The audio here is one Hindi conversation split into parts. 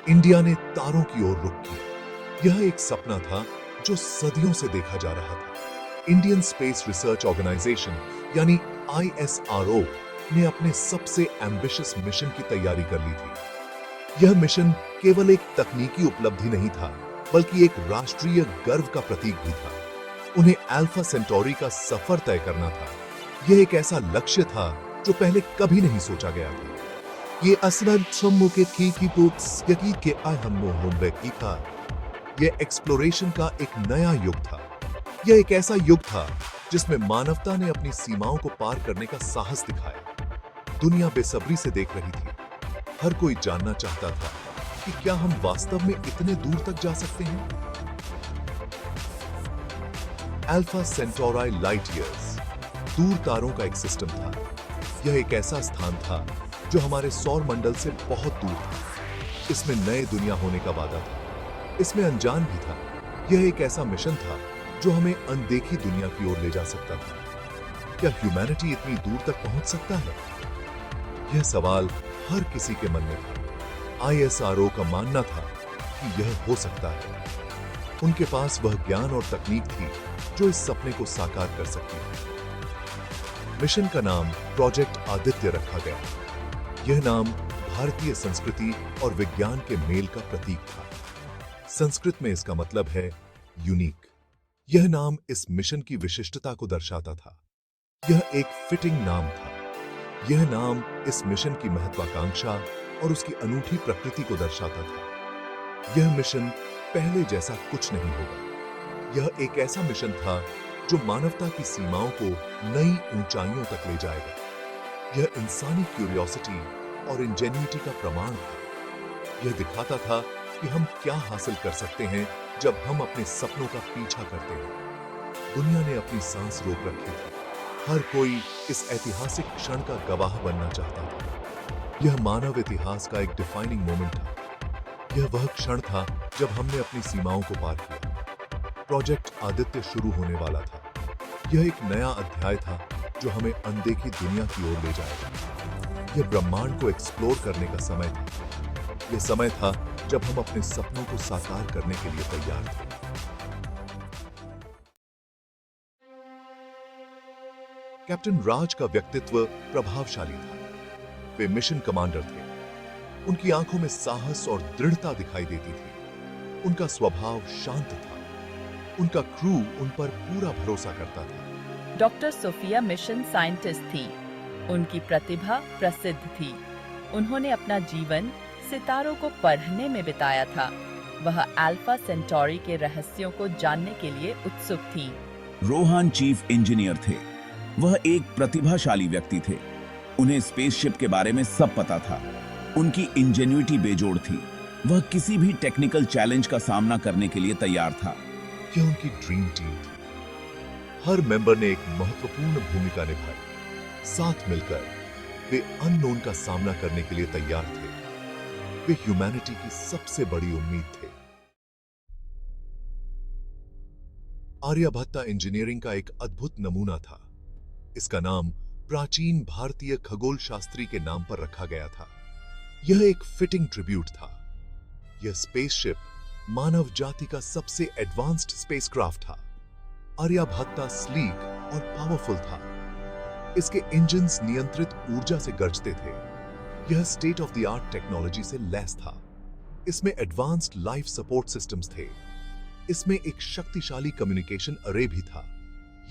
इंडिया ने तारों की ओर रुख किया। यह एक सपना था जो सदियों से देखा जा रहा था। इंडियन स्पेस रिसर्च ऑर्गेनाइजेशन यानी ISRO ने अपने सबसे एम्बिशियस मिशन की तैयारी कर ली थी। यह मिशन केवल एक तकनीकी उपलब्धि नहीं था, बल्कि एक राष्ट्रीय गर्व का प्रतीक भी था। उन्हें अल्फा सेंटोरी का सफर तय करना था। यह एक ऐसा लक्ष्य था जो पहले कभी नहीं सोचा गया था। ये असलन सम्मुखे की बुक्स यकी के अहम की था। यह एक्सप्लोरेशन का एक नया युग था। यह एक ऐसा युग था जिसमें मानवता ने अपनी सीमाओं को पार करने का साहस दिखाया। दुनिया बेसब्री से देख रही थी। हर कोई जानना चाहता था कि क्या हम वास्तव में इतने दूर तक जा सकते हैं। अल्फा सेंटोराई लाइट ईयर्स दूर तारों का एक सिस्टम था। यह एक ऐसा स्थान था जो हमारे सौर मंडल से बहुत दूर था। इसमें नए दुनिया होने का वादा था। इसमें अनजान भी था। यह एक ऐसा मिशन था जो हमें अनदेखी दुनिया की ओर ले जा सकता था। क्या ह्यूमैनिटी इतनी दूर तक पहुंच सकता है? यह सवाल हर किसी के मन में था। ISRO का मानना था कि यह हो सकता है। उनके पास वह ज्ञान और तकनीक थी जो इस सपने को साकार कर सकती थी। मिशन का नाम प्रोजेक्ट आदित्य रखा गया। यह नाम भारतीय संस्कृति और विज्ञान के मेल का प्रतीक था। संस्कृत में इसका मतलब है यूनिक। यह नाम इस मिशन की विशिष्टता को दर्शाता था। यह एक फिटिंग नाम था। यह नाम इस मिशन की महत्वाकांक्षा और उसकी अनूठी प्रकृति को दर्शाता था। यह मिशन पहले जैसा कुछ नहीं होगा। यह एक ऐसा मिशन था जो मानवता की सीमाओं को नई ऊंचाइयों तक ले जाएगा। यह इंसानी क्यूरियोसिटी और इंजेन्युइटी का प्रमाण था। यह दिखाता था कि हम क्या हासिल कर सकते हैं जब हम अपने सपनों का पीछा करते हैं। दुनिया ने अपनी सांस रोक रखी थी। हर कोई इस ऐतिहासिक क्षण का गवाह बनना चाहता था। यह मानव इतिहास का एक डिफाइनिंग मोमेंट था। यह वह क्षण था जब हमने अपनी सीमाओं को पार किया। प्रोजेक्ट आदित्य शुरू होने वाला था। यह एक नया अध्याय था जो हमें अनदेखी दुनिया की ओर ले जाएगा। यह ब्रह्मांड को एक्सप्लोर करने का समय था। यह समय था जब हम अपने सपनों को साकार करने के लिए तैयार थे। कैप्टन राज का व्यक्तित्व प्रभावशाली था। वे मिशन कमांडर थे। उनकी आंखों में साहस और दृढ़ता दिखाई देती थी। उनका स्वभाव शांत था। उनका क्रू उन पर पूरा भरोसा करता था। डॉक्टर सोफिया मिशन साइंटिस्ट थी। उनकी प्रतिभा प्रसिद्ध थी। उन्होंने अपना जीवन सितारों को पढ़ने में बिताया था। वह अल्फा सेंटोरी के रहस्यों को जानने के लिए उत्सुक थी। रोहान चीफ इंजीनियर थे। वह एक प्रतिभाशाली व्यक्ति थे। उन्हें स्पेसशिप के बारे में सब पता था। उनकी इंजेन्युइटी बेजोड़ थी। वह किसी भी टेक्निकल चैलेंज का सामना करने के लिए तैयार था। यह उनकी ड्रीम टीम थी। हर मेंबर ने एक महत्वपूर्ण भूमिका निभाई। साथ मिलकर वे अननोन का सामना करने के लिए तैयार थे। वे ह्यूमैनिटी की सबसे बड़ी उम्मीद थे। आर्यभट्टा इंजीनियरिंग का एक अद्भुत नमूना था। इसका नाम प्राचीन भारतीय खगोल शास्त्री के नाम पर रखा गया था। यह एक फिटिंग ट्रिब्यूट था। यह स्पेसशिप मानव जाति का सबसे एडवांस्ड स्पेसक्राफ्ट था। आर्यभट्टा स्लीक और पावरफुल था। इसके इंजन्स नियंत्रित ऊर्जा से गरजते थे। यह state of the art technology से लैस था। इसमें एडवांस्ड लाइफ सपोर्ट सिस्टम्स थे। इसमें एक शक्तिशाली कम्युनिकेशन अरे भी था।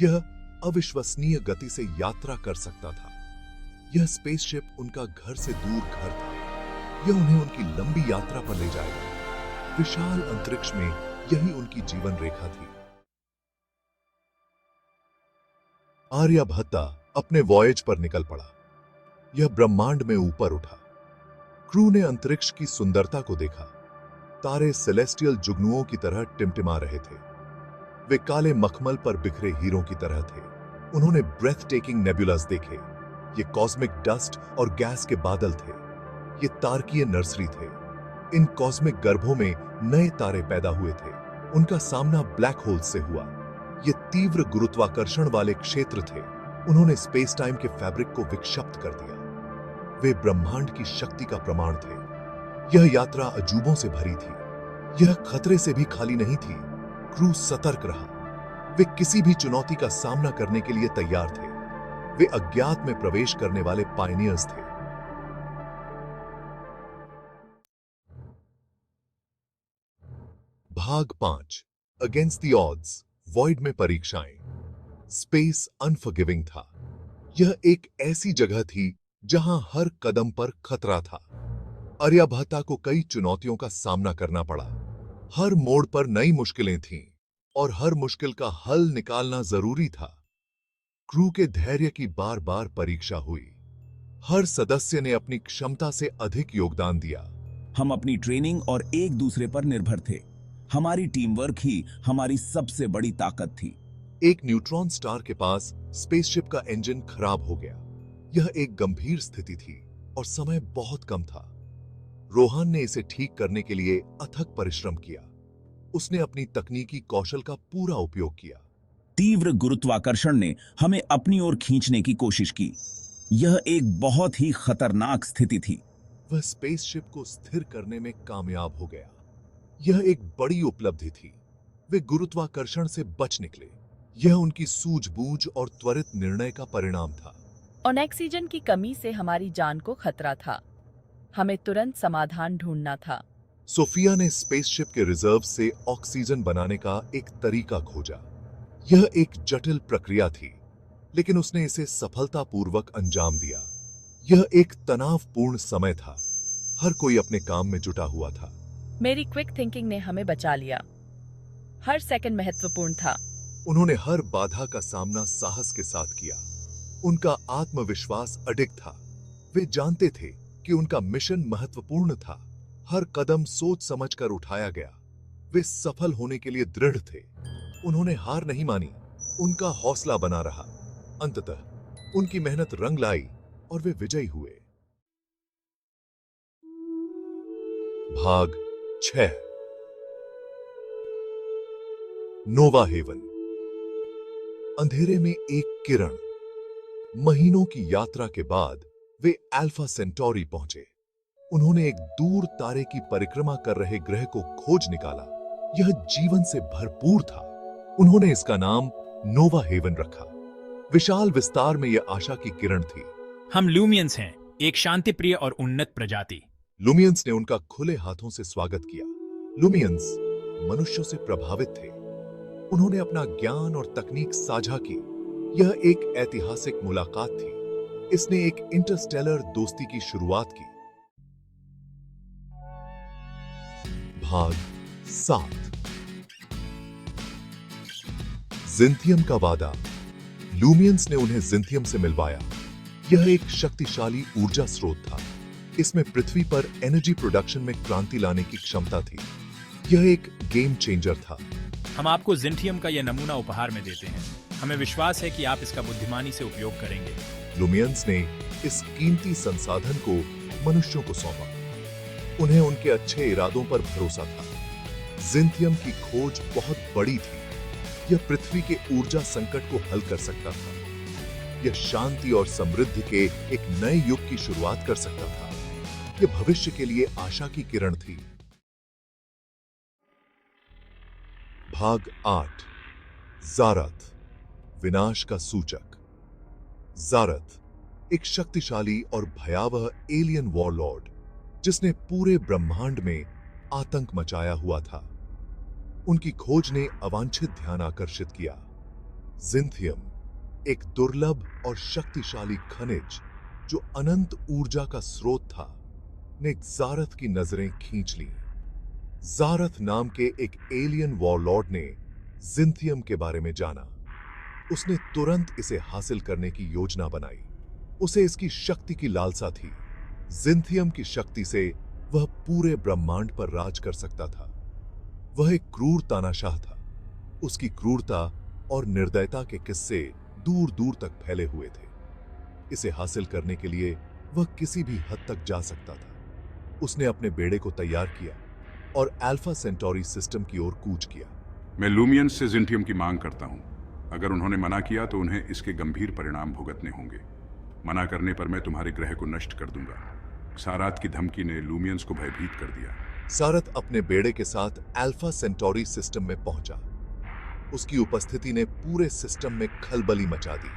यह अविश्वसनीय गति से यात्रा कर सकता था। यह स्पेसशिप उनका घर से दूर घर था। यह उन्हें उनकी लंबी यात्रा पर ले जाएगा। विशाल अंतरिक्ष में यही उनकी जीवन रेखा थी। आर्यभट्टा अपने वॉयज पर निकल पड़ा। यह ब्रह्मांड में ऊपर उठा। क्रू ने अंतरिक्ष की सुंदरता को देखा। तारे सेलेस्टियल जुगनुओं की तरह टिमटिमा रहे थे। वे काले मखमल पर बिखरे हीरों की तरह थे। उन्होंने ब्रेथ टेकिंग नेबुलास देखे। ये कॉस्मिक डस्ट और गैस के बादल थे। ये तारकीय नर्सरी थे। इन कॉस्मिक गर्भों में नए तारे पैदा हुए थे। उनका सामना ब्लैक होल से हुआ। ये तीव्र गुरुत्वाकर्षण वाले क्षेत्र थे। उन्होंने स्पेस टाइम के फैब्रिक को विक्षिप्त कर दिया। वे ब्रह्मांड की शक्ति का प्रमाण थे। यह यात्रा अजूबों से भरी थी। यह खतरे से भी खाली नहीं थी। क्रू सतर्क रहा। वे किसी भी चुनौती का सामना करने के लिए तैयार थे। वे अज्ञात में प्रवेश करने वाले पायनियर्स थे। भाग 5 अगेंस्ट द ऑड्स, वॉइड में परीक्षाएं। स्पेस अनफॉरगिविंग था। यह एक ऐसी जगह थी जहां हर कदम पर खतरा था। आर्यभट्टा को कई चुनौतियों का सामना करना पड़ा। हर मोड़ पर नई मुश्किलें थीं और हर मुश्किल का हल निकालना जरूरी था। क्रू के धैर्य की बार बार परीक्षा हुई। हर सदस्य ने अपनी क्षमता से अधिक योगदान दिया। हम अपनी ट्रेनिंग और एक दूसरे पर निर्भर थे। हमारी टीम वर्क ही हमारी सबसे बड़ी ताकत थी। एक न्यूट्रॉन स्टार के पास स्पेसशिप का इंजन खराब हो गया। यह एक गंभीर स्थिति थी और समय बहुत कम था। रोहन ने इसे ठीक करने के लिए अथक परिश्रम किया। उसने अपनी तकनीकी कौशल का पूरा उपयोग किया। तीव्र गुरुत्वाकर्षण ने हमें अपनी ओर खींचने की कोशिश की। यह एक बहुत ही खतरनाक स्थिति थी। वह स्पेसशिप को स्थिर करने में कामयाब हो गया। यह एक बड़ी उपलब्धि थी। वे गुरुत्वाकर्षण से बच निकले। यह उनकी सूझबूझ और त्वरित निर्णय का परिणाम था। ऑक्सीजन की कमी से हमारी जान को खतरा था। हमें तुरंत समाधान ढूंढना था। सोफिया ने स्पेसशिप के रिजर्व से ऑक्सीजन बनाने का एक तरीका खोजा। यह एक जटिल प्रक्रिया थी, लेकिन उसने इसे सफलतापूर्वक अंजाम दिया। यह एक तनावपूर्ण समय था। हर कोई अपने काम में जुटा हुआ था। मेरी क्विक थिंकिंग ने हमें बचा लिया। हर सेकंड महत्वपूर्ण था। उन्होंने हर बाधा का सामना साहस के साथ किया। उनका आत्मविश्वास अडिग था। वे जानते थे कि उनका मिशन महत्वपूर्ण था। हर कदम सोच समझकर उठाया गया। वे सफल होने के लिए दृढ़ थे। उन्होंने हार नहीं मानी। उनका हौसला बना रहा। अंततः उनकी मेहनत रंग लाई और वे विजयी हुए। भाग 6 नोवा हेवन। अंधेरे में एक किरण। महीनों की यात्रा के बाद वे अल्फा सेंटोरी पहुंचे। उन्होंने एक दूर तारे की परिक्रमा कर रहे ग्रह को खोज निकाला। यह जीवन से भरपूर था। उन्होंने इसका नाम नोवा हेवन रखा। विशाल विस्तार में यह आशा की किरण थी। हम लूमियंस हैं, एक शांतिप्रिय और उन्नत प्रजाति। लुमियंस ने उनका खुले हाथों से स्वागत किया। लुमियंस मनुष्यों से प्रभावित थे। उन्होंने अपना ज्ञान और तकनीक साझा की। यह एक ऐतिहासिक मुलाकात थी। इसने एक इंटरस्टेलर दोस्ती की शुरुआत की। भाग 7 जिंथियम का वादा। लूमियंस ने उन्हें जिंथियम से मिलवाया। यह एक शक्तिशाली ऊर्जा स्रोत था। इसमें पृथ्वी पर एनर्जी प्रोडक्शन में क्रांति लाने की क्षमता थी। यह एक गेम चेंजर था। हम आपको जिंथियम का यह नमूना उपहार में देते हैं। हमें विश्वास है कि आप इसका बुद्धिमानी से उपयोग करेंगे। लुमियंस ने इस कीमती संसाधन को मनुष्यों को सौंपा। उन्हें उनके अच्छे इरादों पर भरोसा था। जिंथियम की खोज बहुत बड़ी थी। यह पृथ्वी के ऊर्जा संकट को हल कर सकता था। यह शांति और समृद्धि के एक नए युग की शुरुआत कर सकता था। यह भविष्य के लिए आशा की किरण थी। भाग 8 ज़ारथ, विनाश का सूचक। ज़ारथ एक शक्तिशाली और भयावह एलियन वॉरलॉर्ड, जिसने पूरे ब्रह्मांड में आतंक मचाया हुआ था। उनकी खोज ने अवांछित ध्यान आकर्षित किया। जिंथियम एक दुर्लभ और शक्तिशाली खनिज जो अनंत ऊर्जा का स्रोत था, ने ज़ारथ की नजरें खींच लीं। ज़ारथ नाम के एक एलियन वॉरलॉर्ड ने जिंथियम के बारे में जाना। उसने तुरंत इसे हासिल करने की योजना बनाई। उसे इसकी शक्ति की लालसा थी। जिंथियम की शक्ति से वह पूरे ब्रह्मांड पर राज कर सकता था। वह एक क्रूर तानाशाह था। उसकी क्रूरता और निर्दयता के किस्से दूर दूर तक फैले हुए थे। इसे हासिल करने के लिए वह किसी भी हद तक जा सकता था। उसने अपने बेड़े को तैयार किया और अल्फा सेंटोरी सिस्टम की ओर कूच किया। मैं लूमियंस से जिंथियम की मांग करता हूं। अगर उन्होंने मना किया तो उन्हें इसके गंभीर परिणाम भुगतने होंगे। मना करने पर मैं तुम्हारे ग्रह को नष्ट कर दूंगा। सारात की धमकी ने लूमियंस को भयभीत कर दिया। सारथ अपने बेड़े के साथ अल्फा सेंटोरी सिस्टम में पहुंचा। उसकी उपस्थिति ने पूरे सिस्टम में खलबली मचा दी।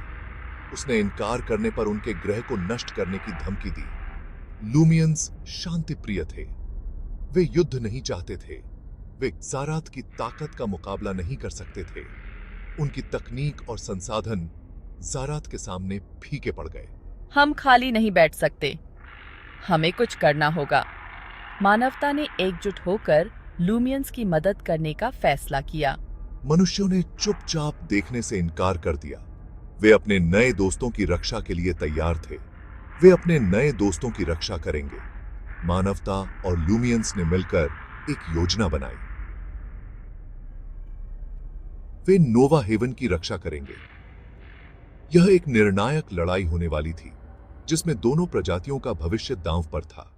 उसने इनकार करने पर उनके ग्रह को नष्ट करने की धमकी दी। लूमियंस शांति प्रिय थे। वे युद्ध नहीं चाहते थे। वे सारात की ताकत का मुकाबला नहीं कर सकते थे। उनकी तकनीक और संसाधन ज़ारात के सामने फीके पड़ गए। हम खाली नहीं बैठ सकते, हमें कुछ करना होगा। मानवता ने एकजुट होकर लूमियंस की मदद करने का फैसला किया। मनुष्यों ने चुपचाप देखने से इनकार कर दिया। वे अपने नए दोस्तों की रक्षा के लिए तैयार थे। वे अपने नए दोस्तों की रक्षा करेंगे। मानवता और लूमियंस ने मिलकर एक योजना बनाई। वे नोवा हेवन की रक्षा करेंगे। यह एक निर्णायक लड़ाई होने वाली थी, जिसमें दोनों प्रजातियों का भविष्य दांव पर था।